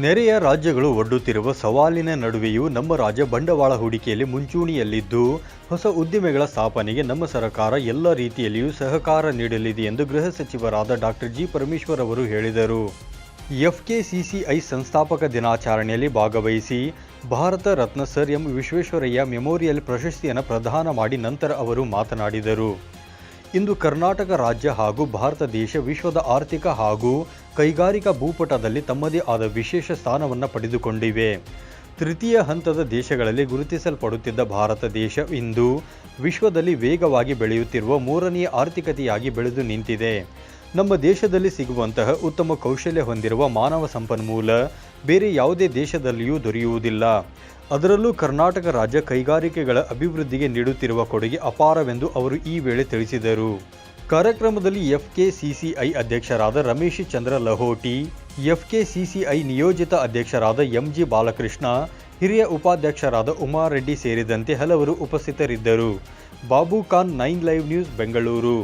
ನೆರೆಯ ರಾಜ್ಯಗಳು ಒಡ್ಡುತ್ತಿರುವ ಸವಾಲಿನ ನಡುವೆಯೂ ನಮ್ಮ ರಾಜ್ಯ ಬಂಡವಾಳ ಹೂಡಿಕೆಯಲ್ಲಿ ಮುಂಚೂಣಿಯಲ್ಲಿದ್ದು ಹೊಸ ಉದ್ದಿಮೆಗಳ ಸ್ಥಾಪನೆಗೆ ನಮ್ಮ ಸರ್ಕಾರ ಎಲ್ಲ ರೀತಿಯಲ್ಲಿಯೂ ಸಹಕಾರ ನೀಡಲಿದೆ ಎಂದು ಗೃಹ ಸಚಿವರಾದ ಡಾಕ್ಟರ್ ಜಿ ಪರಮೇಶ್ವರ್ ಅವರು ಹೇಳಿದರು. ಎಫ್ಕೆಸಿಸಿಐ ಸಂಸ್ಥಾಪಕ ದಿನಾಚರಣೆಯಲ್ಲಿ ಭಾಗವಹಿಸಿ Bharat Ratna sir M Visvesvaraya memorial ಪ್ರಶಸ್ತಿಯನ್ನು ಪ್ರದಾನ ಮಾಡಿ ನಂತರ ಅವರು ಮಾತನಾಡಿದರು. ಇಂದು ಕರ್ನಾಟಕ ರಾಜ್ಯ ಹಾಗೂ ಭಾರತ ದೇಶ ವಿಶ್ವದ ಆರ್ಥಿಕ ಹಾಗೂ ಕೈಗಾರಿಕಾ ಭೂಪಟದಲ್ಲಿ ತಮ್ಮದೇ ಆದ ವಿಶೇಷ ಸ್ಥಾನವನ್ನು ಪಡೆದುಕೊಂಡಿವೆ. ತೃತೀಯ ಹಂತದ ದೇಶಗಳಲ್ಲಿ ಗುರುತಿಸಲ್ಪಡುತ್ತಿದ್ದ ಭಾರತ ದೇಶ ಇಂದು ವಿಶ್ವದಲ್ಲಿ ವೇಗವಾಗಿ ಬೆಳೆಯುತ್ತಿರುವ ಮೂರನೆಯ ಆರ್ಥಿಕತೆಯಾಗಿ ಬೆಳೆದು ನಿಂತಿದೆ. ನಮ್ಮ ದೇಶದಲ್ಲಿ ಸಿಗುವಂತಹ ಉತ್ತಮ ಕೌಶಲ್ಯ ಹೊಂದಿರುವ ಮಾನವ ಸಂಪನ್ಮೂಲ ಬೇರೆ ಯಾವುದೇ ದೇಶದಲ್ಲಿಯೂ ದೊರೆಯುವುದಿಲ್ಲ. ಅದರಲ್ಲೂ ಕರ್ನಾಟಕ ರಾಜ್ಯ ಕೈಗಾರಿಕೆಗಳ ಅಭಿವೃದ್ಧಿಗೆ ನೀಡುತ್ತಿರುವ ಕೊಡುಗೆ ಅಪಾರವೆಂದು ಅವರು ಈ ವೇಳೆ ತಿಳಿಸಿದರು. ಕಾರ್ಯಕ್ರಮದಲ್ಲಿ ಎಫ್ಕೆಸಿಸಿಐ ಅಧ್ಯಕ್ಷರಾದ ರಮೇಶ್ ಚಂದ್ರ ಲಹೋಟಿ, ಎಫ್ಕೆಸಿಸಿಐ ನಿಯೋಜಿತ ಅಧ್ಯಕ್ಷರಾದ ಎಂಜಿ ಬಾಲಕೃಷ್ಣ, ಹಿರಿಯ ಉಪಾಧ್ಯಕ್ಷರಾದ ಉಮಾರೆಡ್ಡಿ ಸೇರಿದಂತೆ ಹಲವರು ಉಪಸ್ಥಿತರಿದ್ದರು. Babu Khan, 9 live news, Bengaluru.